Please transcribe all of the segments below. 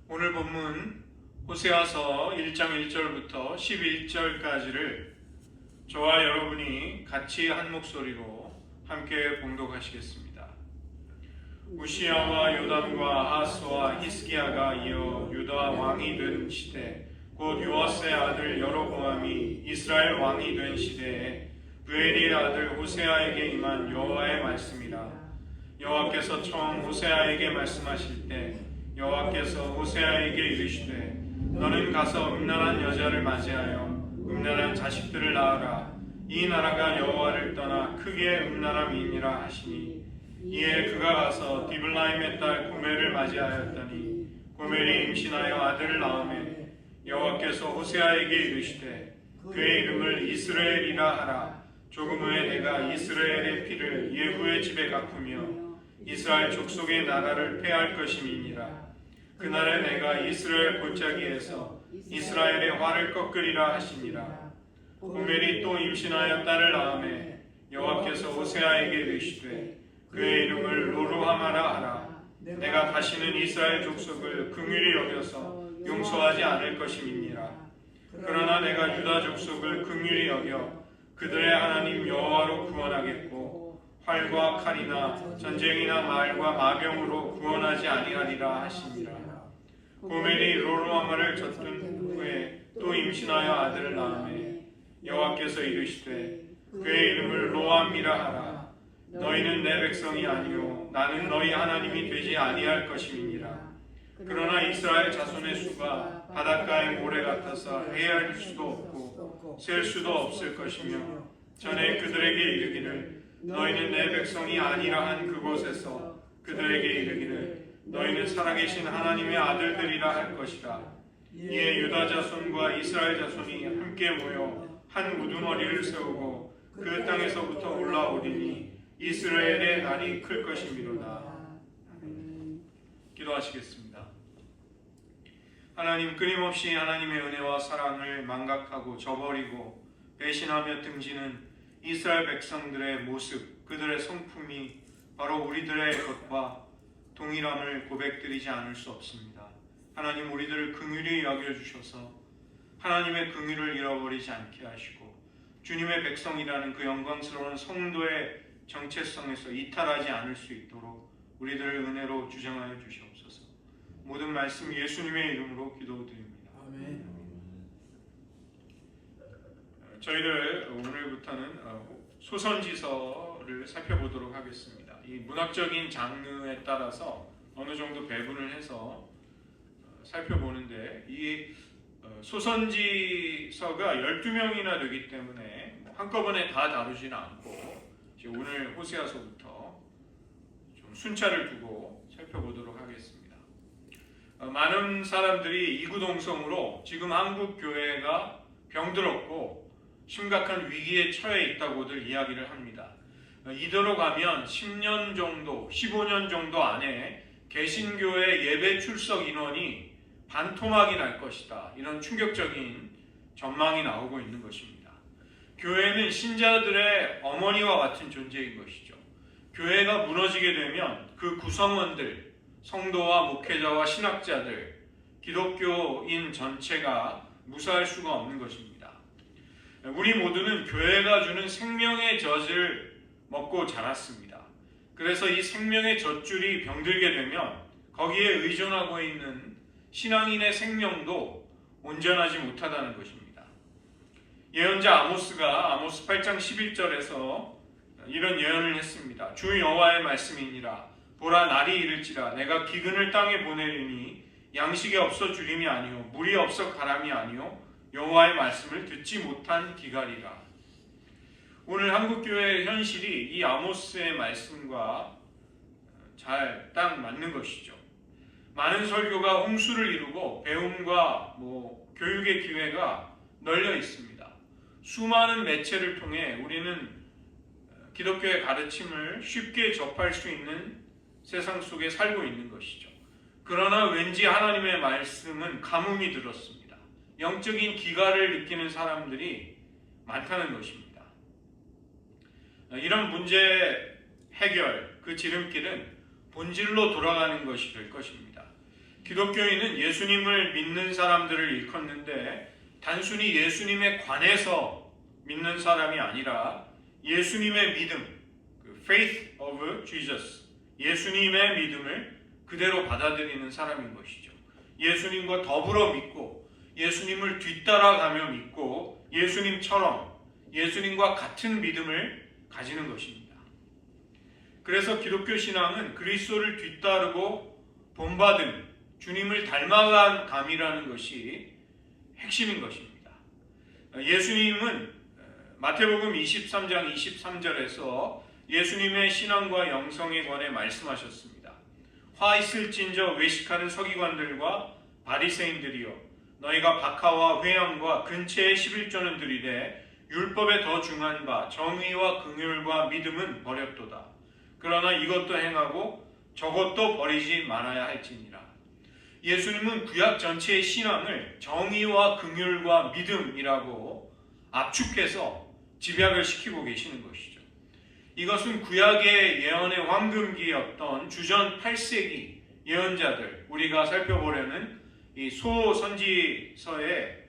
오늘 본문 호세아서 1장 1절부터 11절까지를 저와 여러분이 같이 한 목소리로 함께 봉독하시겠습니다. 우시야와 요담과 아하스와 히스기야가 이어 유다 왕이 된 시대, 곧 요아스의 아들 여로보암이 이스라엘 왕이 된 시대에 브엘리의 아들 호세아에게 임한 여호와의 말씀이라. 여호와께서 처음 호세아에게 말씀하실 때 여호와께서 호세아에게 이르시되 너는 가서 음란한 여자를 맞이하여 음란한 자식들을 낳아라. 이 나라가 여호와를 떠나 크게 음란함이니라 하시니, 이에 그가 가서 디블라임의 딸 고멜을 맞이하였더니 고멜이 임신하여 아들을 낳으매 여호와께서 호세아에게 이르시되 그의 이름을 이스라엘이라 하라. 조금 후에 내가 이스라엘의 피를 예후의 집에 갚으며 이스라엘 족속의 나라를 패할 것임이니라. 그날에 내가 이스라엘 골짜기에서 이스라엘의 활을 꺾으리라 하시니라. 고멜이 또 임신하여 딸을 낳으매 여호와께서 호세아에게 이르시되 그의 이름을 로루하마라 하라. 내가 다시는 이스라엘 족속을 긍휼히 여겨서 용서하지 않을 것임이니라. 그러나 내가 유다 족속을 긍휼히 여겨 그들의 하나님 여호와로 구원하겠고 활과 칼이나 전쟁이나 말과 마병으로 구원하지 아니하리라 하시니라. 고멜이 로루하마를 젖둔 후에 또 임신하여 아들을 낳으매 여호와께서 이르시되 그의 이름을 로암이라 하라. 너희는 내 백성이 아니요 나는 너희 하나님이 되지 아니할 것임이니라. 그러나 이스라엘 자손의 수가 바닷가의 모래 같아서 헤아릴 수도 없고 셀 수도 없을 것이며, 전에 그들에게 이르기를 너희는 내 백성이 아니라 한 그곳에서 그들에게 이르기를 너희는 살아계신 하나님의 아들들이라 할 것이라. 이에 유다 자손과 이스라엘 자손이 함께 모여 한 우두머리를 세우고 그 땅에서부터 올라오리니 이스라엘의 날이 클 것이미로다. 기도하시겠습니다. 하나님, 끊임없이 하나님의 은혜와 사랑을 망각하고 저버리고 배신하며 등지는 이스라엘 백성들의 모습, 그들의 성품이 바로 우리들의 것과 동일함을 고백드리지 않을 수 없습니다. 하나님, 우리들을 긍휼히 여겨주셔서 하나님의 긍휼을 잃어버리지 않게 하시고 주님의 백성이라는 그 영광스러운 성도의 정체성에서 이탈하지 않을 수 있도록 우리들을 은혜로 주장하여 주시옵소서. 모든 말씀 예수님의 이름으로 기도드립니다. 아멘. 저희들 오늘부터는 소선지서를 살펴보도록 하겠습니다. 이 문학적인 장르에 따라서 어느 정도 배분을 해서 살펴보는데, 이 소선지서가 12명이나 되기 때문에 한꺼번에 다 다루지는 않고 오늘 호세아서부터 좀 순차를 두고 살펴보도록 하겠습니다. 많은 사람들이 이구동성으로 지금 한국 교회가 병들었고 심각한 위기에 처해 있다고들 이야기를 합니다. 이대로 가면 10년 정도, 15년 정도 안에 개신교회 예배 출석 인원이 반토막이 날 것이다. 이런 충격적인 전망이 나오고 있는 것입니다. 교회는 신자들의 어머니와 같은 존재인 것이죠. 교회가 무너지게 되면 그 구성원들, 성도와 목회자와 신학자들, 기독교인 전체가 무사할 수가 없는 것입니다. 우리 모두는 교회가 주는 생명의 젖을 먹고 자랐습니다. 그래서 이 생명의 젖줄이 병들게 되면 거기에 의존하고 있는 신앙인의 생명도 온전하지 못하다는 것입니다. 예언자 아모스가 아모스 8장 11절에서 이런 예언을 했습니다. 주 여호와의 말씀이니라. 보라, 날이 이를지라. 내가 기근을 땅에 보내리니 양식이 없어 주림이 아니요 물이 없어 가람이 아니요 여호와의 말씀을 듣지 못한 기갈이라. 오늘 한국교회의 현실이 이 아모스의 말씀과 잘 딱 맞는 것이죠. 많은 설교가 홍수를 이루고 배움과 교육의 기회가 널려 있습니다. 수많은 매체를 통해 우리는 기독교의 가르침을 쉽게 접할 수 있는 세상 속에 살고 있는 것이죠. 그러나 왠지 하나님의 말씀은 가뭄이 들었습니다. 영적인 기갈을 느끼는 사람들이 많다는 것입니다. 이런 문제 해결, 그 지름길은 본질로 돌아가는 것이 될 것입니다. 기독교인은 예수님을 믿는 사람들을 일컫는데 단순히 예수님에 관해서 믿는 사람이 아니라 예수님의 믿음, faith of Jesus, 예수님의 믿음을 그대로 받아들이는 사람인 것이죠. 예수님과 더불어 믿고 예수님을 뒤따라가며 믿고 예수님처럼 예수님과 같은 믿음을 가지는 것입니다. 그래서 기독교 신앙은 그리스도를 뒤따르고 본받음, 주님을 닮아간 감이라는 것이 핵심인 것입니다. 예수님은 마태복음 23장 23절에서 예수님의 신앙과 영성에 관해 말씀하셨습니다. 화 있을진저 외식하는 서기관들과 바리새인들이여, 너희가 박하와 회양과 근체의 11조는 들이되 율법에 더 중한 바 정의와 긍휼과 믿음은 버렸도다. 그러나 이것도 행하고 저것도 버리지 말아야 할지니라. 예수님은 구약 전체의 신앙을 정의와 긍휼과 믿음이라고 압축해서 집약을 시키고 계시는 것이죠. 이것은 구약의 예언의 황금기였던 주전 8세기 예언자들, 우리가 살펴보려는 이 소선지서의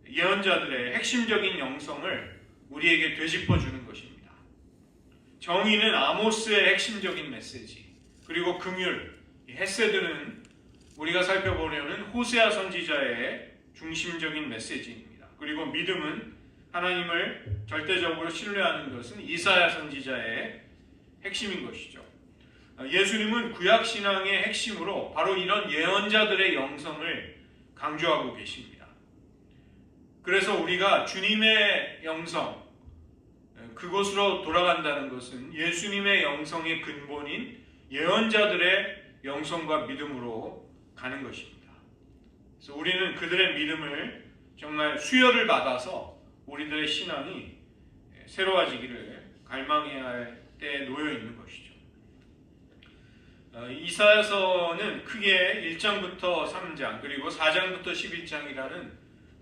예언자들의 핵심적인 영성을 우리에게 되짚어주는 것입니다. 정의는 아모스의 핵심적인 메시지, 그리고 긍휼, 헤세드는 우리가 살펴보려는 호세아 선지자의 중심적인 메시지입니다. 그리고 믿음은 하나님을 절대적으로 신뢰하는 것은 이사야 선지자의 핵심인 것이죠. 예수님은 구약신앙의 핵심으로 바로 이런 예언자들의 영성을 강조하고 계십니다. 그래서 우리가 주님의 영성, 그곳으로 돌아간다는 것은 예수님의 영성의 근본인 예언자들의 영성과 믿음으로 가는 것입니다. 그래서 우리는 그들의 믿음을 정말 수혈을 받아서 우리들의 신앙이 새로워지기를 갈망해야 할 때에 놓여 있는 것이죠. 이사야서는 크게 1장부터 3장 그리고 4장부터 11장이라는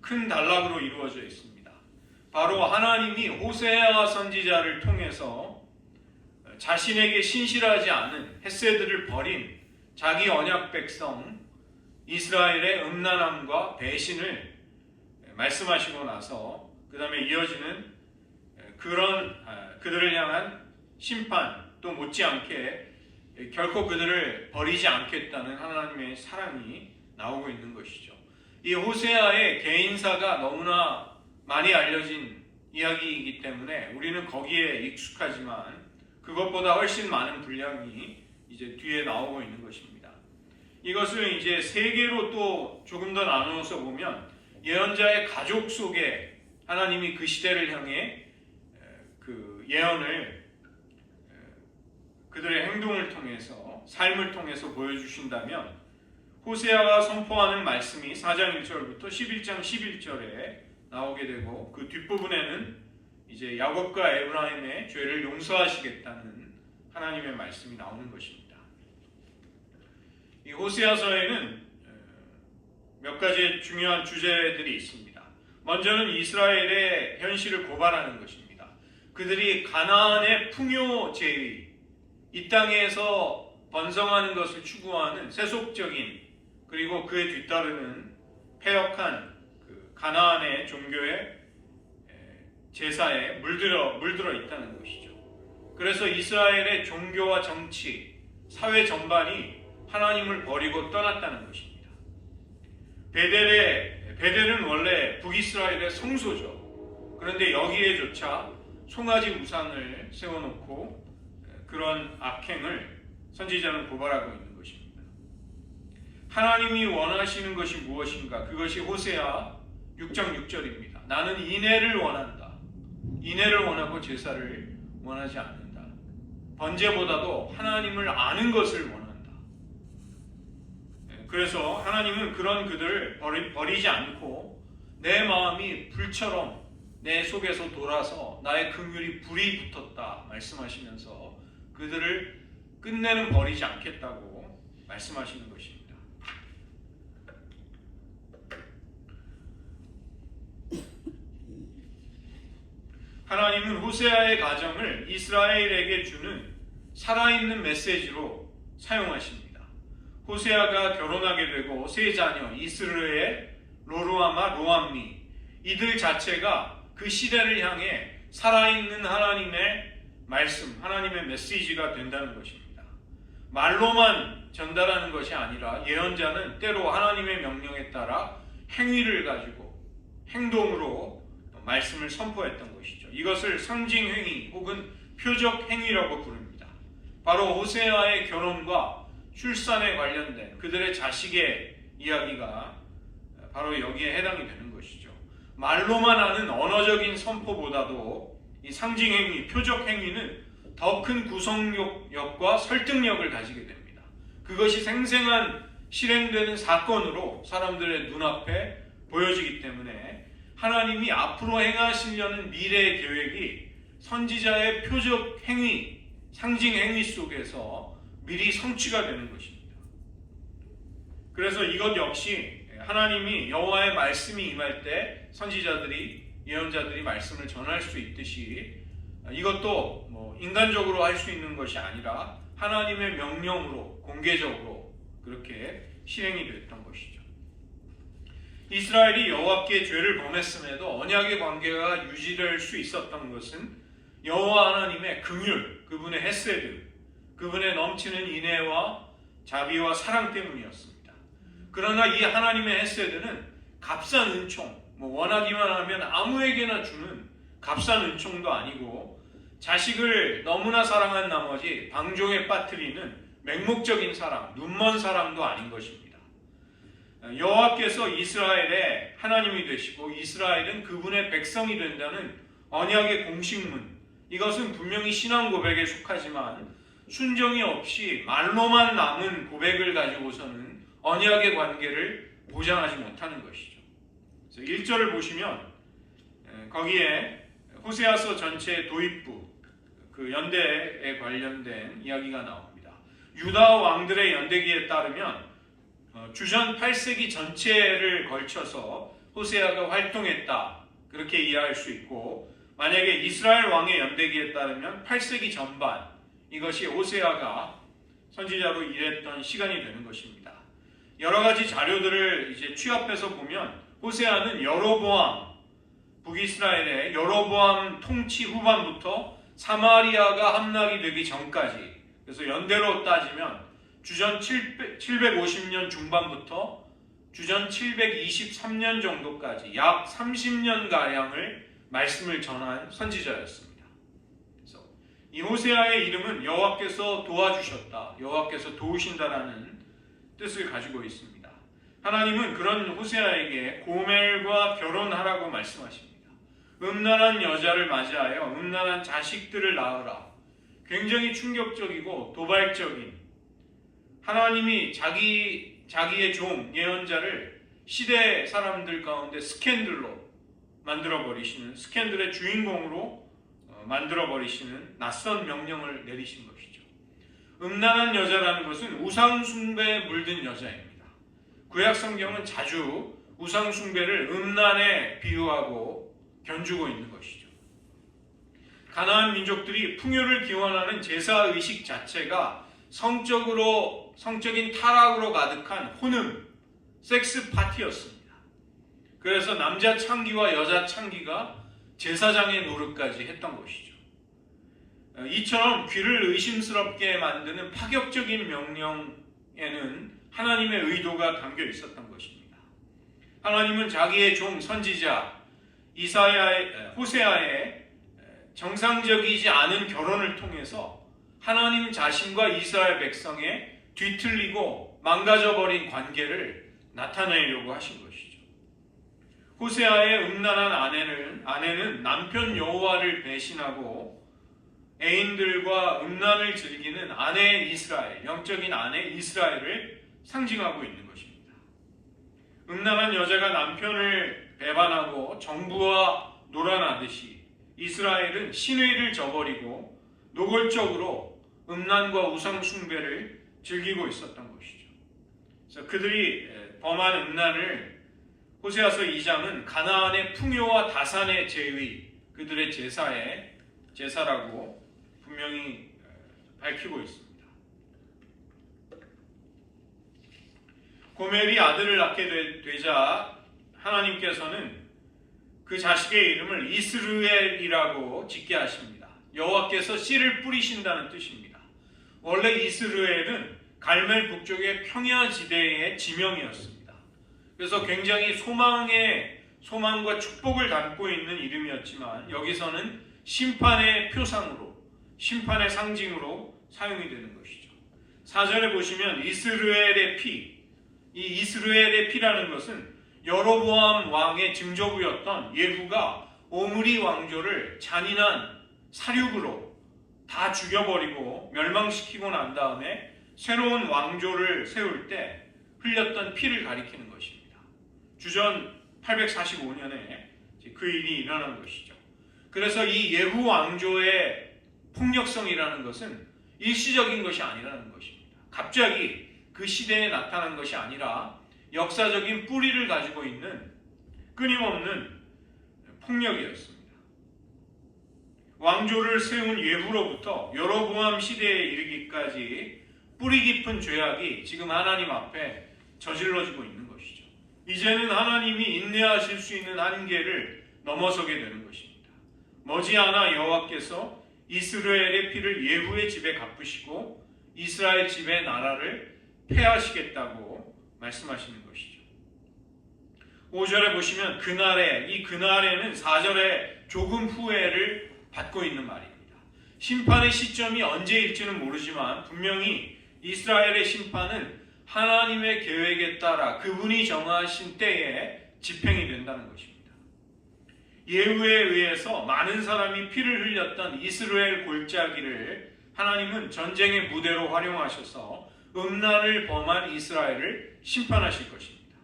큰 단락으로 이루어져 있습니다. 바로 하나님이 호세아 선지자를 통해서 자신에게 신실하지 않은 헤세드를 버린 자기 언약 백성 이스라엘의 음란함과 배신을 말씀하시고 나서 그 다음에 이어지는 그런 그들을 향한 심판 또 못지않게 결코 그들을 버리지 않겠다는 하나님의 사랑이 나오고 있는 것이죠. 이 호세아의 개인사가 너무나 많이 알려진 이야기이기 때문에 우리는 거기에 익숙하지만 그것보다 훨씬 많은 분량이 이제 뒤에 나오고 있는 것입니다. 이것을 이제 세 개로 또 조금 더 나누어서 보면 예언자의 가족 속에 하나님이 그 시대를 향해 그 예언을 그들의 행동을 통해서 삶을 통해서 보여주신다면 호세아가 선포하는 말씀이 4장 1절부터 11장 11절에 나오게 되고 그 뒷부분에는 이제 야곱과 에브라임의 죄를 용서하시겠다는 하나님의 말씀이 나오는 것입니다. 이 호세아서에는 몇 가지 중요한 주제들이 있습니다. 먼저는 이스라엘의 현실을 고발하는 것입니다. 그들이 가나안의 풍요제의, 이 땅에서 번성하는 것을 추구하는 세속적인 그리고 그에 뒤따르는 패역한 그 가나안의 종교의 제사에 물들어 있다는 것이죠. 그래서 이스라엘의 종교와 정치, 사회 전반이 하나님을 버리고 떠났다는 것입니다. 베델은 원래 북이스라엘의 성소죠. 그런데 여기에조차 송아지 우상을 세워놓고 그런 악행을 선지자는 고발하고 있는 것입니다. 하나님이 원하시는 것이 무엇인가? 그것이 호세아 6장 6절입니다. 나는 인애를 원한다. 인애를 원하고 제사를 원하지 않는다. 번제보다도 하나님을 아는 것을 원한다. 그래서 하나님은 그런 그들을 버리지 않고 내 마음이 불처럼 내 속에서 돌아서 나의 긍휼이 불이 붙었다 말씀하시면서 그들을 끝내는 버리지 않겠다고 말씀하시는 것입니다. 하나님은 호세아의 가정을 이스라엘에게 주는 살아있는 메시지로 사용하십니다. 호세아가 결혼하게 되고 세 자녀 이스르엘, 로루아마, 로암미 이들 자체가 그 시대를 향해 살아있는 하나님의 말씀, 하나님의 메시지가 된다는 것입니다. 말로만 전달하는 것이 아니라 예언자는 때로 하나님의 명령에 따라 행위를 가지고 행동으로 말씀을 선포했던 것이죠. 이것을 상징행위 혹은 표적행위라고 부릅니다. 바로 호세아의 결혼과 출산에 관련된 그들의 자식의 이야기가 바로 여기에 해당이 되는 것이죠. 말로만 하는 언어적인 선포보다도 이 상징행위, 표적행위는 더 큰 구성력과 설득력을 가지게 됩니다. 그것이 생생한 실행되는 사건으로 사람들의 눈앞에 보여지기 때문에 하나님이 앞으로 행하시려는 미래의 계획이 선지자의 표적행위, 상징행위 속에서 미리 성취가 되는 것입니다. 그래서 이것 역시 하나님이 여호와의 말씀이 임할 때 선지자들이, 예언자들이 말씀을 전할 수 있듯이 이것도 인간적으로 할 수 있는 것이 아니라 하나님의 명령으로 공개적으로 그렇게 실행이 됐던 것이죠. 이스라엘이 여호와께 죄를 범했음에도 언약의 관계가 유지될 수 있었던 것은 여호와 하나님의 긍휼, 그분의 헤세드, 그분의 넘치는 인애와 자비와 사랑 때문이었습니다. 그러나 이 하나님의 헤세드는 값싼 은총, 원하기만 하면 아무에게나 주는 값싼 은총도 아니고 자식을 너무나 사랑한 나머지 방종에 빠뜨리는 맹목적인 사랑, 눈먼 사랑도 아닌 것입니다. 여호와께서 이스라엘의 하나님이 되시고 이스라엘은 그분의 백성이 된다는 언약의 공식문, 이것은 분명히 신앙 고백에 속하지만 순종이 없이 말로만 남은 고백을 가지고서는 언약의 관계를 보장하지 못하는 것이죠. 그래서 1절을 보시면 거기에 호세아서 전체 도입부, 그 연대에 관련된 이야기가 나옵니다. 유다 왕들의 연대기에 따르면 주전 8세기 전체를 걸쳐서 호세아가 활동했다, 그렇게 이해할 수 있고, 만약에 이스라엘 왕의 연대기에 따르면 8세기 전반, 이것이 호세아가 선지자로 일했던 시간이 되는 것입니다. 여러 가지 자료들을 이제 취합해서 보면 호세아는 여로보암, 북이스라엘의 여로보암 통치 후반부터 사마리아가 함락이 되기 전까지, 그래서 연대로 따지면 주전 750년 중반부터 주전 723년 정도까지 약 30년가량을 말씀을 전한 선지자였습니다. 그래서 이 호세아의 이름은 여호와께서 도와주셨다, 여호와께서 도우신다라는 뜻을 가지고 있습니다. 하나님은 그런 호세아에게 고멜과 결혼하라고 말씀하십니다. 음란한 여자를 맞이하여 음란한 자식들을 낳으라. 굉장히 충격적이고 도발적인, 하나님이 자기의 종 예언자를 시대 사람들 가운데 스캔들로 만들어버리시는, 스캔들의 주인공으로 만들어버리시는 낯선 명령을 내리신 것이죠. 음란한 여자라는 것은 우상숭배에 물든 여자입니다. 구약성경은 자주 우상숭배를 음란에 비유하고 견주고 있는 것이죠. 가나안 민족들이 풍요를 기원하는 제사의식 자체가 성적인 타락으로 가득한 혼음, 섹스 파티였습니다. 그래서 남자 창기와 여자 창기가 제사장의 노릇까지 했던 것이죠. 이처럼 귀를 의심스럽게 만드는 파격적인 명령에는 하나님의 의도가 담겨 있었던 것입니다. 하나님은 자기의 종 선지자 호세아의 정상적이지 않은 결혼을 통해서 하나님 자신과 이스라엘 백성의 뒤틀리고 망가져버린 관계를 나타내려고 하신 것이죠. 호세아의 음란한 아내는 남편 여호와를 배신하고 애인들과 음란을 즐기는 아내 이스라엘, 영적인 아내 이스라엘을 상징하고 있는 것입니다. 음란한 여자가 남편을 배반하고 정부와 놀아나듯이 이스라엘은 신의를 저버리고 노골적으로 음란과 우상 숭배를 즐기고 있었던 것이죠. 그래서 그들이 범한 음란을 호세아서 2장은 가나안의 풍요와 다산의 제의, 그들의 제사라고 분명히 밝히고 있습니다. 고멜이 아들을 낳게 되자 하나님께서는 그 자식의 이름을 이스르엘이라고 짓게 하십니다. 여호와께서 씨를 뿌리신다는 뜻입니다. 원래 이스르엘은 갈멜 북쪽의 평야지대의 지명이었습니다. 그래서 굉장히 소망과 축복을 담고 있는 이름이었지만 여기서는 심판의 표상으로, 심판의 상징으로 사용이 되는 것이죠. 4절에 보시면 이스라엘의 피, 이 이스라엘의 피라는 것은 여로보암 왕의 증조부였던 예후가 오므리 왕조를 잔인한 사륙으로 다 죽여버리고 멸망시키고 난 다음에 새로운 왕조를 세울 때 흘렸던 피를 가리키는 것입니다. 주전 845년에 그 일이 일어난 것이죠. 그래서 이 예후 왕조의 폭력성이라는 것은 일시적인 것이 아니라는 것입니다. 갑자기 그 시대에 나타난 것이 아니라 역사적인 뿌리를 가지고 있는 끊임없는 폭력이었습니다. 왕조를 세운 예후로부터 여로보암 시대에 이르기까지 뿌리 깊은 죄악이 지금 하나님 앞에 저질러지고 있는 것이죠. 이제는 하나님이 인내하실 수 있는 한계를 넘어서게 되는 것입니다. 머지않아 여호와께서 이스라엘의 피를 예후의 집에 갚으시고 이스라엘 집의 나라를 폐하시겠다고 말씀하시는 것이죠. 5절에 보시면 이 그날에는 4절에 조금 후회를 받고 있는 말입니다. 심판의 시점이 언제일지는 모르지만 분명히 이스라엘의 심판은 하나님의 계획에 따라 그분이 정하신 때에 집행이 된다는 것입니다. 예후에 의해서 많은 사람이 피를 흘렸던 이스라엘 골짜기를 하나님은 전쟁의 무대로 활용하셔서 음란을 범한 이스라엘을 심판하실 것입니다.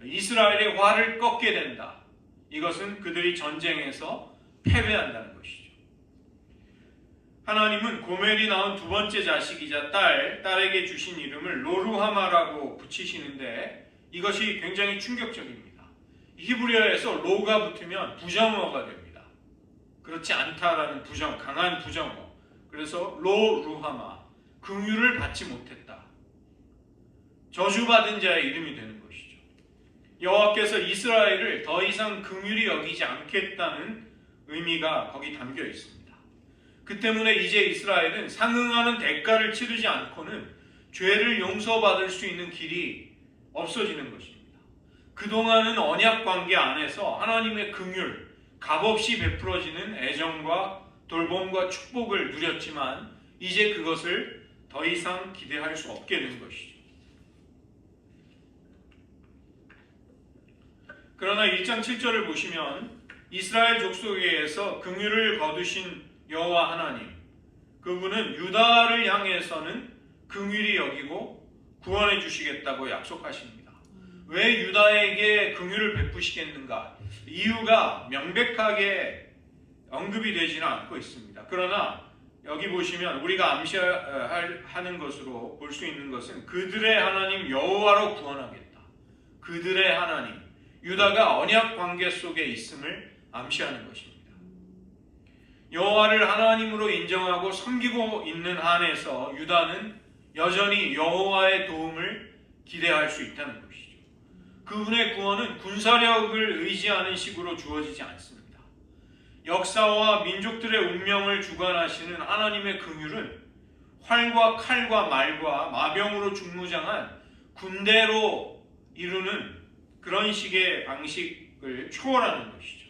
이스라엘의 화를 꺾게 된다. 이것은 그들이 전쟁에서 패배한다는 것이죠. 하나님은 고멜이 낳은 두 번째 자식이자 딸에게 주신 이름을 로루하마라고 붙이시는데 이것이 굉장히 충격적입니다. 히브리어에서 로가 붙으면 부정어가 됩니다. 그렇지 않다라는 강한 부정어. 그래서 로루하마, 긍휼을 받지 못했다. 저주받은 자의 이름이 되는 것이죠. 여호와께서 이스라엘을 더 이상 긍휼히 여기지 않겠다는 의미가 거기 담겨 있습니다. 그 때문에 이제 이스라엘은 상응하는 대가를 치르지 않고는 죄를 용서받을 수 있는 길이 없어지는 것입니다. 그동안은 언약 관계 안에서 하나님의 긍휼, 값없이 베풀어지는 애정과 돌봄과 축복을 누렸지만 이제 그것을 더 이상 기대할 수 없게 된 것이죠. 그러나 1장 7절을 보시면 이스라엘 족속에게서 긍휼을 거두신 여호와 하나님, 그분은 유다를 향해서는 긍휼히 여기고 구원해 주시겠다고 약속하십니다. 왜 유다에게 긍휼을 베푸시겠는가? 이유가 명백하게 언급이 되지는 않고 있습니다. 그러나 여기 보시면 우리가 암시하는 것으로 볼 수 있는 것은 그들의 하나님 여호와로 구원하겠다. 그들의 하나님, 유다가 언약 관계 속에 있음을 암시하는 것입니다. 여호와를 하나님으로 인정하고 섬기고 있는 한에서 유다는 여전히 여호와의 도움을 기대할 수 있다는 것이죠. 그분의 구원은 군사력을 의지하는 식으로 주어지지 않습니다. 역사와 민족들의 운명을 주관하시는 하나님의 긍휼은 활과 칼과 말과 마병으로 중무장한 군대로 이루는 그런 식의 방식을 초월하는 것이죠.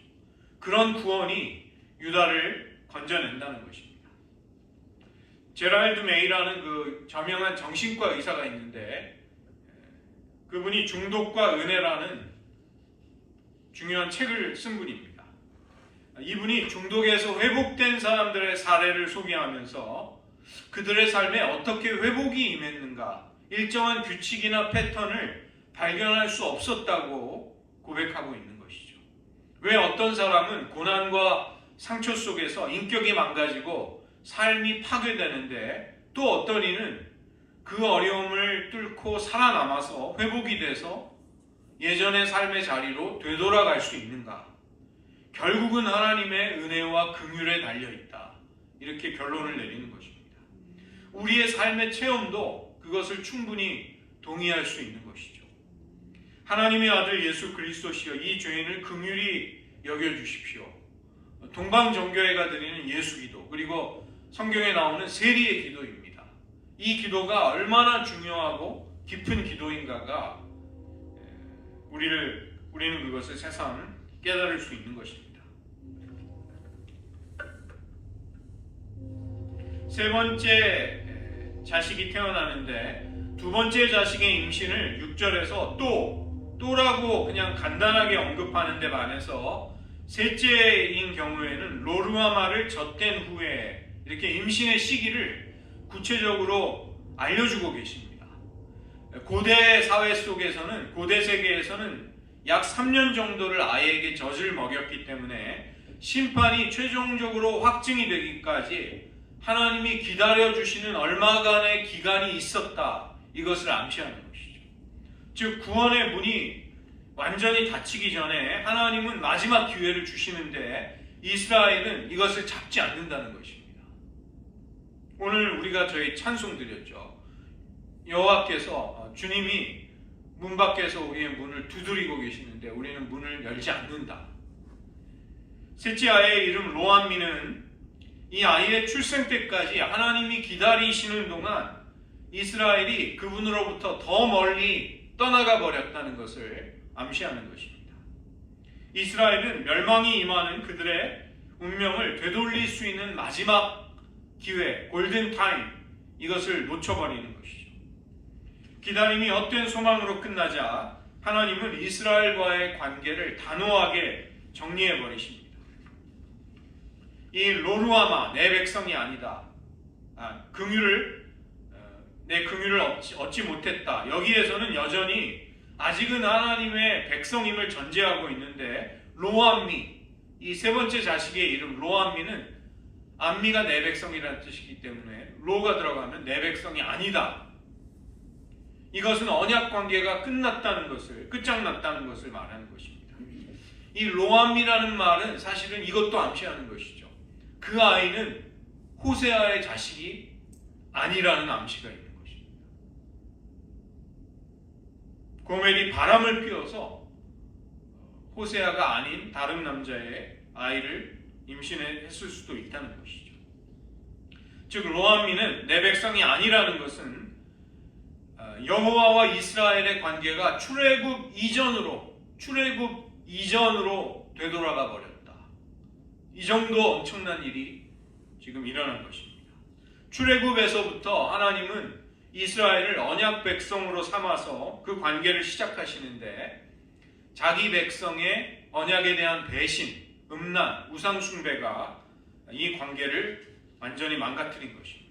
그런 구원이 유다를 건져낸다는 것입니다. 제랄드 메이라는 그 저명한 정신과 의사가 있는데 그분이 중독과 은혜라는 중요한 책을 쓴 분입니다. 이분이 중독에서 회복된 사람들의 사례를 소개하면서 그들의 삶에 어떻게 회복이 임했는가, 일정한 규칙이나 패턴을 발견할 수 없었다고 고백하고 있는 것이죠. 왜 어떤 사람은 고난과 상처 속에서 인격이 망가지고 삶이 파괴되는데 또 어떤 이는 그 어려움을 뚫고 살아남아서 회복이 돼서 예전의 삶의 자리로 되돌아갈 수 있는가? 결국은 하나님의 은혜와 긍휼에 달려있다. 이렇게 결론을 내리는 것입니다. 우리의 삶의 체험도 그것을 충분히 동의할 수 있는 것이죠. 하나님의 아들 예수 그리스도시여 이 죄인을 긍휼히 여겨주십시오. 동방정교회가 드리는 예수기도, 그리고 성경에 나오는 세리의 기도입니다. 이 기도가 얼마나 중요하고 깊은 기도인가가 우리는 그것을 새삼 깨달을 수 있는 것입니다. 세 번째 자식이 태어나는데 두 번째 자식의 임신을 6절에서 또라고 그냥 간단하게 언급하는 데 반해서 셋째인 경우에는 로루아마를 젖댄 후에 이렇게 임신의 시기를 구체적으로 알려주고 계십니다. 고대 사회 속에서는, 고대 세계에서는 약 3년 정도를 아이에게 젖을 먹였기 때문에 심판이 최종적으로 확증이 되기까지 하나님이 기다려주시는 얼마간의 기간이 있었다, 이것을 암시하는 것이죠. 즉 구원의 문이 완전히 닫히기 전에 하나님은 마지막 기회를 주시는데 이스라엘은 이것을 잡지 않는다는 것입니다. 오늘 우리가 저희 찬송 드렸죠. 여호와께서, 주님이 문 밖에서 우리의 문을 두드리고 계시는데 우리는 문을 열지 않는다. 셋째 아이의 이름 로암미는 이 아이의 출생 때까지 하나님이 기다리시는 동안 이스라엘이 그분으로부터 더 멀리 떠나가 버렸다는 것을 암시하는 것입니다. 이스라엘은 멸망이 임하는 그들의 운명을 되돌릴 수 있는 마지막 기회, 골든타임, 이것을 놓쳐버리는 것이죠. 기다림이 헛된 소망으로 끝나자 하나님은 이스라엘과의 관계를 단호하게 정리해버리십니다. 이 로루아마, 내 백성이 아니다, 내 긍휼을 얻지 못했다, 여기에서는 여전히 아직은 하나님의 백성임을 전제하고 있는데 로암미, 이 세 번째 자식의 이름 로암미는 암미가 내 백성이라는 뜻이기 때문에 로가 들어가면 내 백성이 아니다, 이것은 언약 관계가 끝장났다는 것을 말하는 것입니다. 이 로암미라는 말은 사실은 이것도 암시하는 것이죠. 그 아이는 호세아의 자식이 아니라는 암시가 있는 것입니다. 고멜이 바람을 피워서 호세아가 아닌 다른 남자의 아이를 임신했을 수도 있다는 것이죠. 즉 로암미는 내 백성이 아니라는 것은 여호와와 이스라엘의 관계가 출애굽 이전으로 되돌아가 버렸다. 이 정도 엄청난 일이 지금 일어난 것입니다. 출애굽에서부터 하나님은 이스라엘을 언약 백성으로 삼아서 그 관계를 시작하시는데 자기 백성의 언약에 대한 배신, 음란, 우상 숭배가 이 관계를 완전히 망가뜨린 것입니다.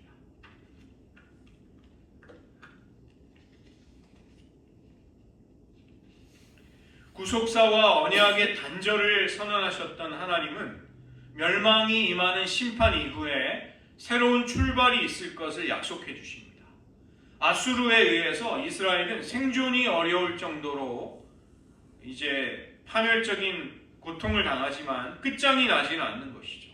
구속사와 언약의 단절을 선언하셨던 하나님은 멸망이 임하는 심판 이후에 새로운 출발이 있을 것을 약속해 주십니다. 아수르에 의해서 이스라엘은 생존이 어려울 정도로 이제 파멸적인 고통을 당하지만 끝장이 나지는 않는 것이죠.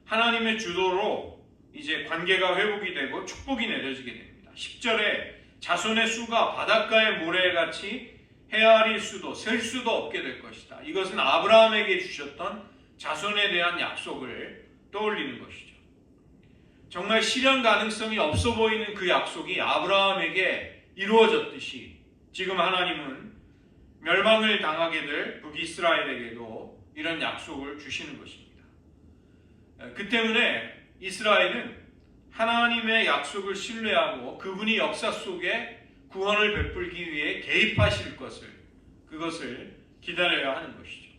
하나님의 주도로 이제 관계가 회복이 되고 축복이 내려지게 됩니다. 10절에 자손의 수가 바닷가의 모래같이 헤아릴 수도 셀 수도 없게 될 것이다. 이것은 아브라함에게 주셨던 자손에 대한 약속을 떠올리는 것이죠. 정말 실현 가능성이 없어 보이는 그 약속이 아브라함에게 이루어졌듯이 지금 하나님은 멸망을 당하게 될 북이스라엘에게도 이런 약속을 주시는 것입니다. 그 때문에 이스라엘은 하나님의 약속을 신뢰하고 그분이 역사 속에 구원을 베풀기 위해 개입하실 그것을 기다려야 하는 것이죠.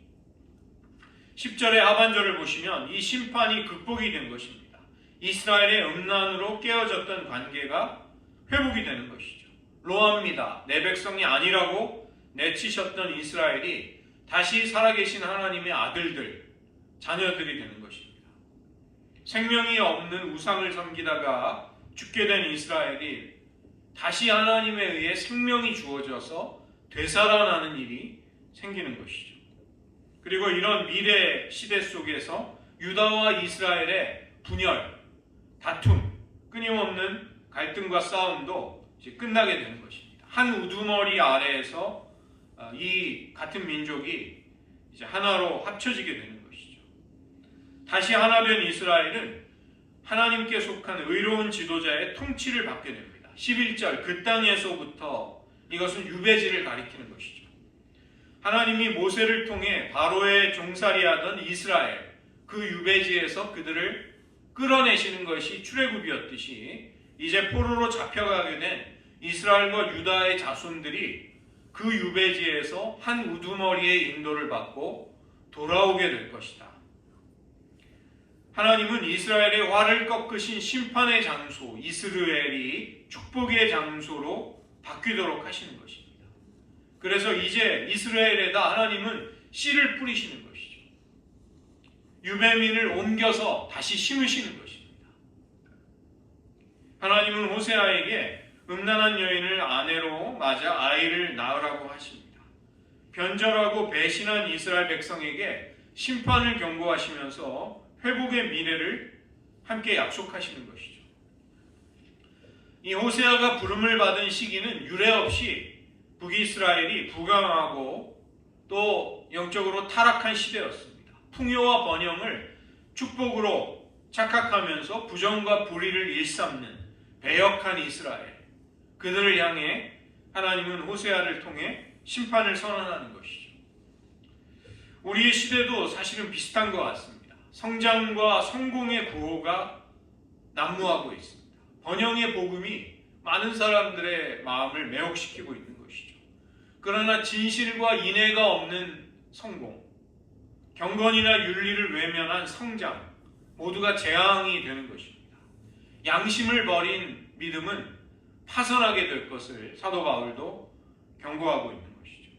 10절의 하반절을 보시면 이 심판이 극복이 된 것입니다. 이스라엘의 음란으로 깨어졌던 관계가 회복이 되는 것이죠. 로암미다, 내 백성이 아니라고 내치셨던 이스라엘이 다시 살아계신 하나님의 아들들, 자녀들이 되는 것입니다. 생명이 없는 우상을 섬기다가 죽게 된 이스라엘이 다시 하나님에 의해 생명이 주어져서 되살아나는 일이 생기는 것이죠. 그리고 이런 미래 시대 속에서 유다와 이스라엘의 분열, 다툼, 끊임없는 갈등과 싸움도 이제 끝나게 되는 것입니다. 한 우두머리 아래에서 이 같은 민족이 이제 하나로 합쳐지게 되는 것이죠. 다시 하나 된 이스라엘은 하나님께 속한 의로운 지도자의 통치를 받게 됩니다. 11절 그 땅에서부터 이것은 유배지를 가리키는 것이죠. 하나님이 모세를 통해 바로의 종살이하던 이스라엘 그 유배지에서 그들을 끌어내시는 것이 출애굽이었듯이 이제 포로로 잡혀가게 된 이스라엘과 유다의 자손들이 그 유배지에서 한 우두머리의 인도를 받고 돌아오게 될 것이다. 하나님은 이스라엘의 화를 꺾으신 심판의 장소 이스라엘이 축복의 장소로 바뀌도록 하시는 것입니다. 그래서 이제 이스라엘에다 하나님은 씨를 뿌리시는 것이죠. 유배민을 옮겨서 다시 심으시는 것입니다. 하나님은 호세아에게 음란한 여인을 아내로 맞아 아이를 낳으라고 하십니다. 변절하고 배신한 이스라엘 백성에게 심판을 경고하시면서 회복의 미래를 함께 약속하시는 것이죠. 이 호세아가 부름을 받은 시기는 유례 없이 북이스라엘이 부강하고 또 영적으로 타락한 시대였습니다. 풍요와 번영을 축복으로 착각하면서 부정과 불의를 일삼는 배역한 이스라엘, 그들을 향해 하나님은 호세아를 통해 심판을 선언하는 것이죠. 우리의 시대도 사실은 비슷한 것 같습니다. 성장과 성공의 구호가 난무하고 있습니다. 번영의 복음이 많은 사람들의 마음을 매혹시키고 있는 것이죠. 그러나 진실과 인애가 없는 성공, 경건이나 윤리를 외면한 성장 모두가 재앙이 되는 것입니다. 양심을 버린 믿음은 파선하게 될 것을 사도 바울도 경고하고 있는 것이죠.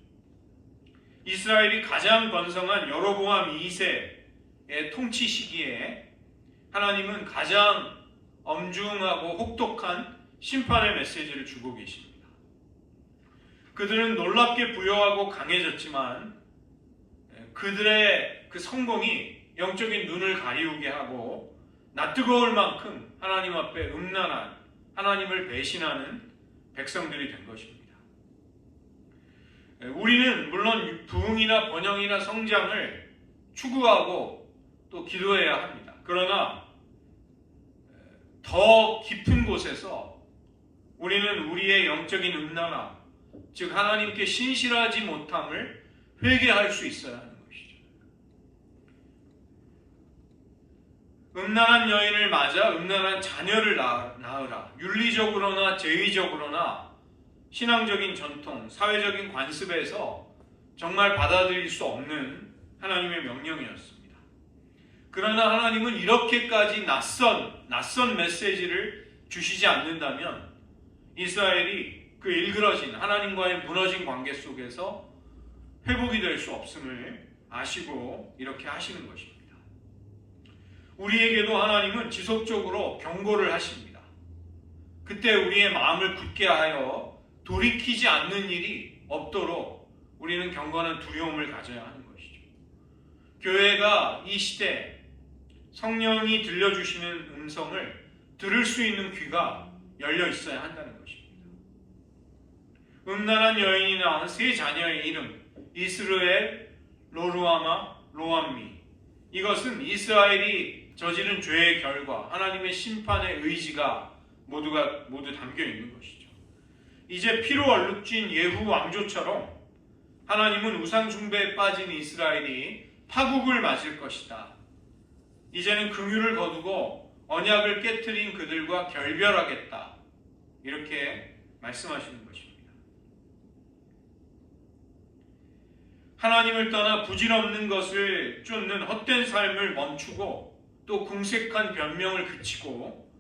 이스라엘이 가장 번성한 여로보암 2세의 통치 시기에 하나님은 가장 엄중하고 혹독한 심판의 메시지를 주고 계십니다. 그들은 놀랍게 부여하고 강해졌지만 그들의 그 성공이 영적인 눈을 가리우게 하고 낯뜨거울 만큼 하나님 앞에 음란한, 하나님을 배신하는 백성들이 된 것입니다. 우리는 물론 부흥이나 번영이나 성장을 추구하고 또 기도해야 합니다. 그러나 더 깊은 곳에서 우리는 우리의 영적인 음란함, 즉 하나님께 신실하지 못함을 회개할 수 있어야 하는 것이죠. 음란한 여인을 맞아 음란한 자녀를 낳으라. 윤리적으로나 제의적으로나 신앙적인 전통, 사회적인 관습에서 정말 받아들일 수 없는 하나님의 명령이었습니다. 그러나 하나님은 이렇게까지 낯선 메시지를 주시지 않는다면 이스라엘이 그 일그러진 하나님과의 무너진 관계 속에서 회복이 될 수 없음을 아시고 이렇게 하시는 것입니다. 우리에게도 하나님은 지속적으로 경고를 하십니다. 그때 우리의 마음을 굳게 하여 돌이키지 않는 일이 없도록 우리는 경건한 두려움을 가져야 하는 것이죠. 교회가 이 시대 성령이 들려주시는 음성을 들을 수 있는 귀가 열려 있어야 한다는 것입니다. 음란한 여인이 낳은 세 자녀의 이름 이스르엘, 로루아마, 로암미, 이것은 이스라엘이 저지른 죄의 결과, 하나님의 심판의 의지가 모두 담겨 있는 것이죠. 이제 피로 얼룩진 예후 왕조처럼 하나님은 우상 숭배에 빠진 이스라엘이 파국을 맞을 것이다. 이제는 긍휼을 거두고 언약을 깨트린 그들과 결별하겠다. 이렇게 말씀하시는 것입니다. 하나님을 떠나 부질없는 것을 쫓는 헛된 삶을 멈추고 또 궁색한 변명을 그치고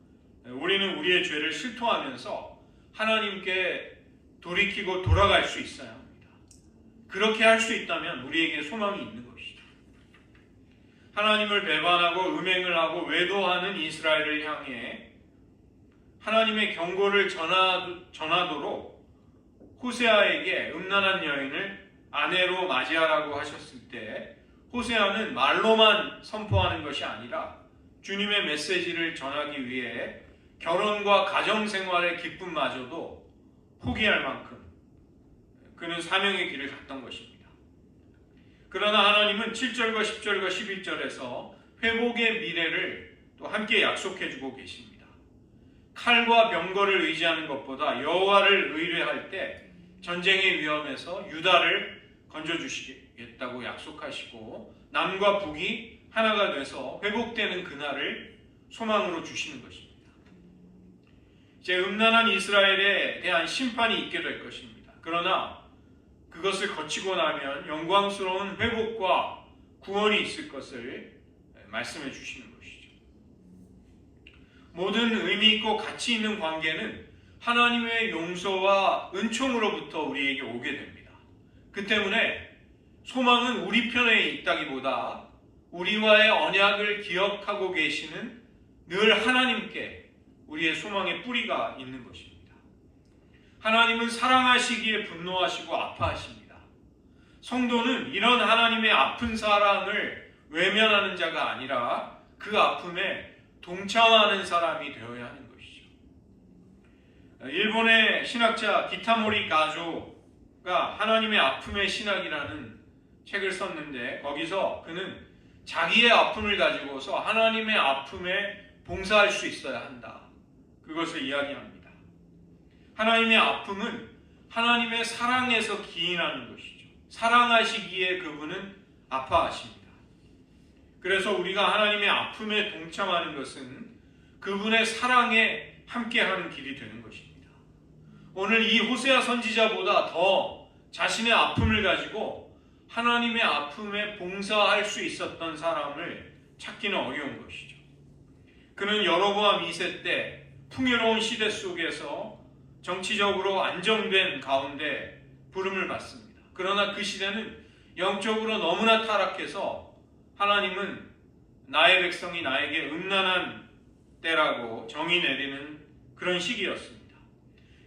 우리는 우리의 죄를 실토하면서 하나님께 돌이키고 돌아갈 수 있어야 합니다. 그렇게 할 수 있다면 우리에게 소망이 있는 것이죠. 하나님을 배반하고 음행을 하고 외도하는 이스라엘을 향해 하나님의 경고를 전하도록 호세아에게 음란한 여인을 아내로 맞이하라고 하셨을 때 호세아는 말로만 선포하는 것이 아니라 주님의 메시지를 전하기 위해 결혼과 가정생활의 기쁨마저도 포기할 만큼 그는 사명의 길을 갔던 것입니다. 그러나 하나님은 7절과 10절과 11절에서 회복의 미래를 또 함께 약속해주고 계십니다. 칼과 병거를 의지하는 것보다 여호와를 의뢰할 때 전쟁의 위험에서 유다를 건져주시겠다고 약속하시고 남과 북이 하나가 돼서 회복되는 그날을 소망으로 주시는 것입니다. 이제 음란한 이스라엘에 대한 심판이 있게 될 것입니다. 그러나 그것을 거치고 나면 영광스러운 회복과 구원이 있을 것을 말씀해 주시는 것이죠. 모든 의미 있고 가치 있는 관계는 하나님의 용서와 은총으로부터 우리에게 오게 됩니다. 그 때문에 소망은 우리 편에 있다기보다 우리와의 언약을 기억하고 계시는 늘 하나님께 우리의 소망의 뿌리가 있는 것입니다. 하나님은 사랑하시기에 분노하시고 아파하십니다. 성도는 이런 하나님의 아픈 사랑을 외면하는 자가 아니라 그 아픔에 동참하는 사람이 되어야 하는 것이죠. 일본의 신학자 기타모리 가조가 하나님의 아픔의 신학이라는 책을 썼는데 거기서 그는 자기의 아픔을 가지고서 하나님의 아픔에 봉사할 수 있어야 한다. 그것을 이야기합니다. 하나님의 아픔은 하나님의 사랑에서 기인하는 것이죠. 사랑하시기에 그분은 아파하십니다. 그래서 우리가 하나님의 아픔에 동참하는 것은 그분의 사랑에 함께하는 길이 되는 것입니다. 오늘 이 호세아 선지자보다 더 자신의 아픔을 가지고 하나님의 아픔에 봉사할 수 있었던 사람을 찾기는 어려운 것이죠. 그는 여로보암 2세 때 풍요로운 시대 속에서 정치적으로 안정된 가운데 부름을 받습니다. 그러나 그 시대는 영적으로 너무나 타락해서 하나님은 나의 백성이 나에게 음란한 때라고 정의 내리는 그런 시기였습니다.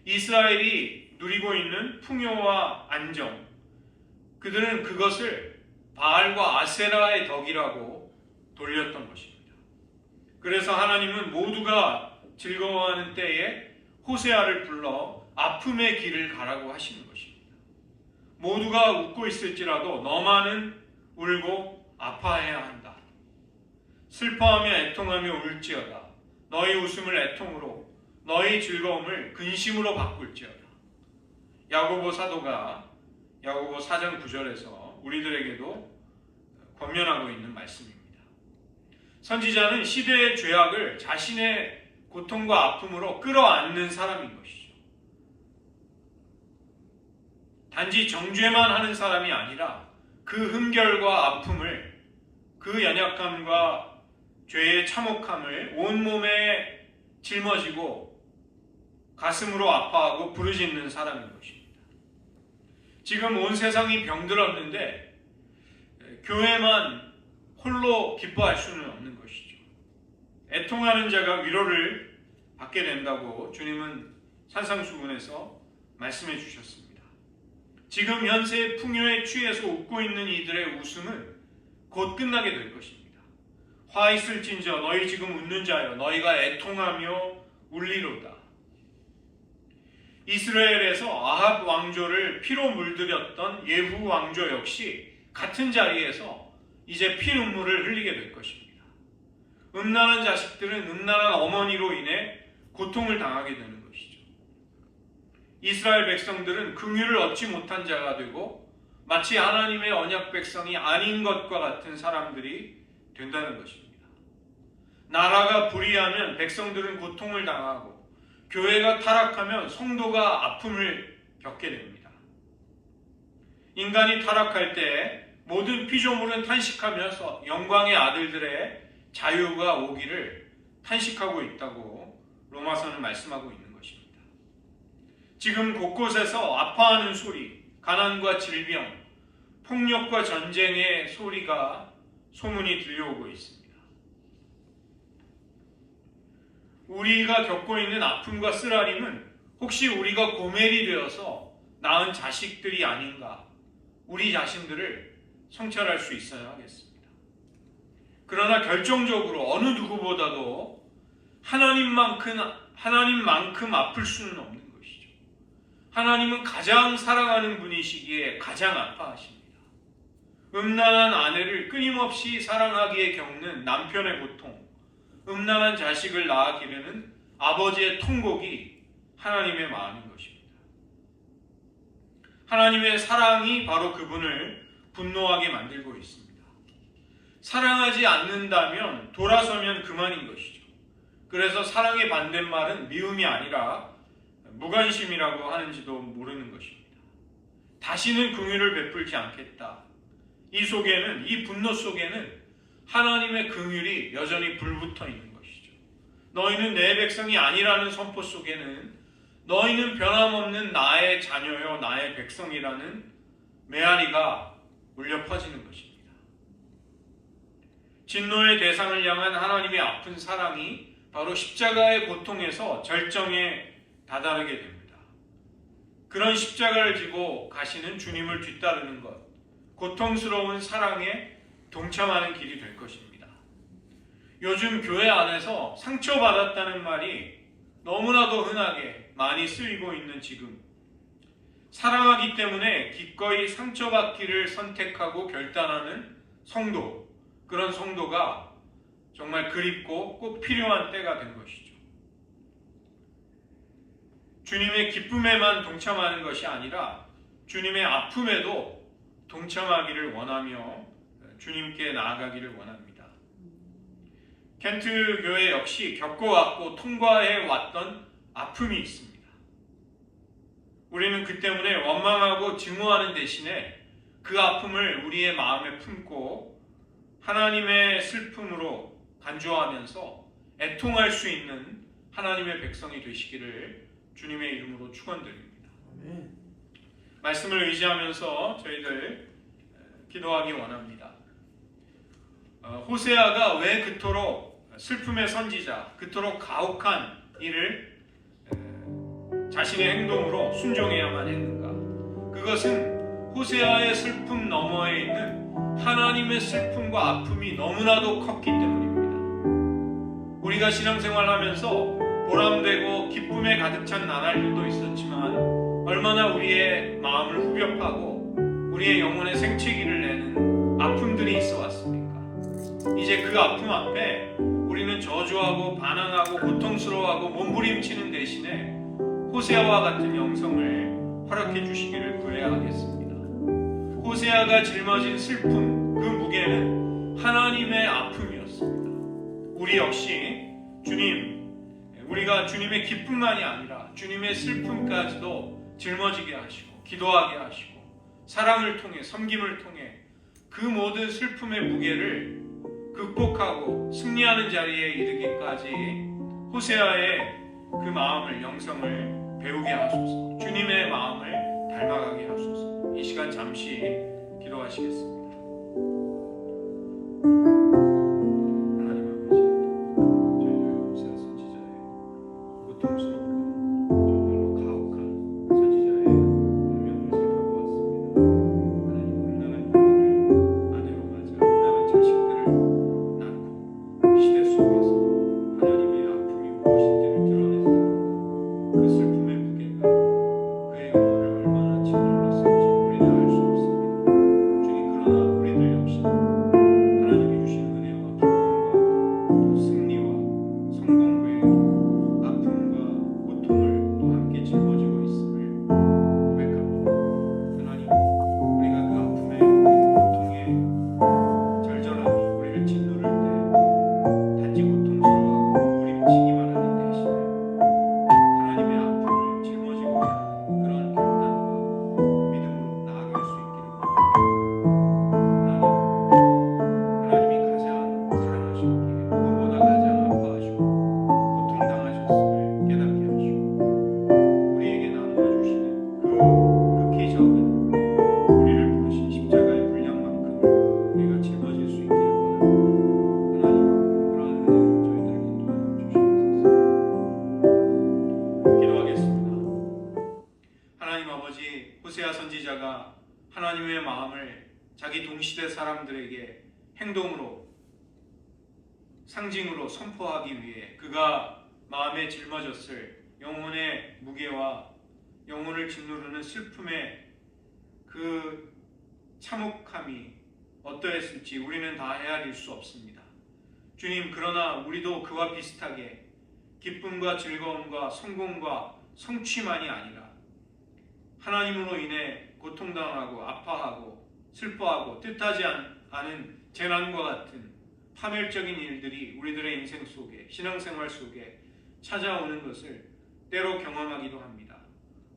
이스라엘이 누리고 있는 풍요와 안정, 그들은 그것을 바알과 아세라의 덕이라고 돌렸던 것입니다. 그래서 하나님은 모두가 즐거워하는 때에 호세아를 불러 아픔의 길을 가라고 하시는 것입니다. 모두가 웃고 있을지라도 너만은 울고 아파해야 한다. 슬퍼하며 애통하며 울지어다. 너희 웃음을 애통으로 너희 즐거움을 근심으로 바꿀지어다. 야고보 사도가 야고보 4장 9절에서 우리들에게도 권면하고 있는 말씀입니다. 선지자는 시대의 죄악을 자신의 고통과 아픔으로 끌어안는 사람인 것이죠. 단지 정죄만 하는 사람이 아니라 그 흠결과 아픔을, 그 연약함과 죄의 참혹함을 온몸에 짊어지고 가슴으로 아파하고 부르짖는 사람인 것입니다. 지금 온 세상이 병들었는데 교회만 홀로 기뻐할 수는 없는 것이죠. 애통하는 자가 위로를 받게 된다고 주님은 산상수훈에서 말씀해 주셨습니다. 지금 현세의 풍요에 취해서 웃고 있는 이들의 웃음은 곧 끝나게 될 것입니다. 화 있을진저 너희 지금 웃는 자여 너희가 애통하며 울리로다. 이스라엘에서 아합 왕조를 피로 물들였던 예후 왕조 역시 같은 자리에서 이제 피눈물을 흘리게 될 것입니다. 음란한 자식들은 음란한 어머니로 인해 고통을 당하게 되는 것이죠. 이스라엘 백성들은 긍휼을 얻지 못한 자가 되고 마치 하나님의 언약 백성이 아닌 것과 같은 사람들이 된다는 것입니다. 나라가 불의하면 백성들은 고통을 당하고 교회가 타락하면 성도가 아픔을 겪게 됩니다. 인간이 타락할 때 모든 피조물은 탄식하면서 영광의 아들들의 자유가 오기를 탄식하고 있다고 로마서는 말씀하고 있는 것입니다. 지금 곳곳에서 아파하는 소리, 가난과 질병, 폭력과 전쟁의 소리가 소문이 들려오고 있습니다. 우리가 겪고 있는 아픔과 쓰라림은 혹시 우리가 고멜이 되어서 낳은 자식들이 아닌가, 우리 자신들을 성찰할 수 있어야 하겠습니다. 그러나 결정적으로 어느 누구보다도 하나님만큼 아플 수는 없는 것이죠. 하나님은 가장 사랑하는 분이시기에 가장 아파하십니다. 음란한 아내를 끊임없이 사랑하기에 겪는 남편의 고통, 음란한 자식을 낳아 기르는 아버지의 통곡이 하나님의 마음인 것입니다. 하나님의 사랑이 바로 그분을 분노하게 만들고 있습니다. 사랑하지 않는다면 돌아서면 그만인 것이죠. 그래서 사랑의 반대말은 미움이 아니라 무관심이라고 하는지도 모르는 것입니다. 다시는 긍휼을 베풀지 않겠다. 이 분노 속에는 하나님의 긍휼이 여전히 불붙어 있는 것이죠. 너희는 내 백성이 아니라는 선포 속에는 너희는 변함없는 나의 자녀요 나의 백성이라는 메아리가 울려 퍼지는 것입니다. 진노의 대상을 향한 하나님의 아픈 사랑이 바로 십자가의 고통에서 절정에 다다르게 됩니다. 그런 십자가를 지고 가시는 주님을 뒤따르는 것, 고통스러운 사랑에 동참하는 길이 될 것입니다. 요즘 교회 안에서 상처받았다는 말이 너무나도 흔하게 많이 쓰이고 있는 지금, 사랑하기 때문에 기꺼이 상처받기를 선택하고 결단하는 성도, 그런 성도가 정말 그립고 꼭 필요한 때가 된 것이죠. 주님의 기쁨에만 동참하는 것이 아니라 주님의 아픔에도 동참하기를 원하며 주님께 나아가기를 원합니다. 켄트 교회 역시 겪어왔고 통과해 왔던 아픔이 있습니다. 우리는 그 때문에 원망하고 증오하는 대신에 그 아픔을 우리의 마음에 품고 하나님의 슬픔으로 간주하면서 애통할 수 있는 하나님의 백성이 되시기를 주님의 이름으로 축원드립니다. 말씀을 의지하면서 저희들 기도하기 원합니다. 호세아가 왜 그토록 슬픔의 선지자, 그토록 가혹한 일을 자신의 행동으로 순종해야만 했는가? 그것은 호세아의 슬픔 너머에 있는 하나님의 슬픔과 아픔이 너무나도 컸기 때문입니다. 우리가 신앙생활하면서 보람되고 기쁨에 가득 찬 나날들도 있었지만 얼마나 우리의 마음을 후벼파고 우리의 영혼의 생채기를 내는 아픔들이 있어 왔습니까? 이제 그 아픔 앞에 우리는 저주하고 반항하고 고통스러워하고 몸부림치는 대신에 호세아와 같은 영성을 허락해 주시기를 구해야 하겠습니다. 호세아가 짊어진 슬픔, 그 무게는 하나님의 아픔이었습니다. 우리 역시 주님, 우리가 주님의 기쁨만이 아니라 주님의 슬픔까지도 짊어지게 하시고 기도하게 하시고 사랑을 통해 섬김을 통해 그 모든 슬픔의 무게를 극복하고 승리하는 자리에 이르기까지 호세아의 그 마음을 영성을 배우게 하소서. 주님의 마음을 닮아가게 하소서. 이 시간 잠시 기도하시겠습니다. 호세아 선지자가 하나님의 마음을 자기 동시대 사람들에게 행동으로 상징으로 선포하기 위해 그가 마음에 짊어졌을 영혼의 무게와 영혼을 짓누르는 슬픔의 그 참혹함이 어떠했을지 우리는 다 헤아릴 수 없습니다. 주님, 그러나 우리도 그와 비슷하게 기쁨과 즐거움과 성공과 성취만이 아니라 하나님으로 인해 고통당하고 아파하고 슬퍼하고 뜻하지 않은 재난과 같은 파멸적인 일들이 우리들의 인생 속에, 신앙생활 속에 찾아오는 것을 때로 경험하기도 합니다.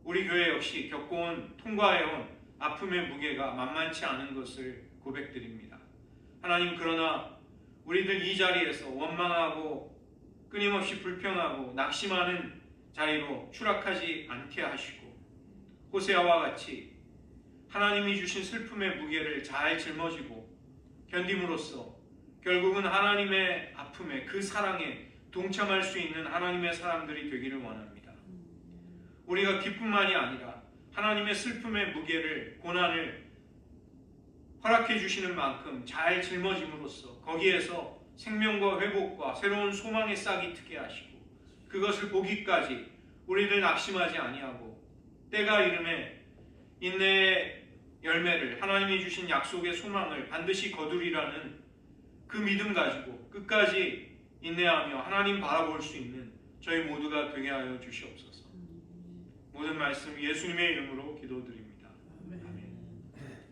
우리 교회 역시 겪어온, 통과해온 아픔의 무게가 만만치 않은 것을 고백드립니다. 하나님, 그러나 우리들 이 자리에서 원망하고 끊임없이 불평하고 낙심하는 자리로 추락하지 않게 하시고 호세아와 같이 하나님이 주신 슬픔의 무게를 잘 짊어지고 견딤으로써 결국은 하나님의 아픔에, 그 사랑에 동참할 수 있는 하나님의 사람들이 되기를 원합니다. 우리가 기쁨만이 아니라 하나님의 슬픔의 무게를, 고난을 허락해 주시는 만큼 잘 짊어짐으로써 거기에서 생명과 회복과 새로운 소망의 싹이 트게 하시고 그것을 보기까지 우리를 낙심하지 아니하고 때가 이름에 인내의 열매를, 하나님이 주신 약속의 소망을 반드시 거두리라는 그 믿음 가지고 끝까지 인내하며 하나님 바라볼 수 있는 저희 모두가 되게 하여 주시옵소서. 모든 말씀 예수님의 이름으로 기도드립니다.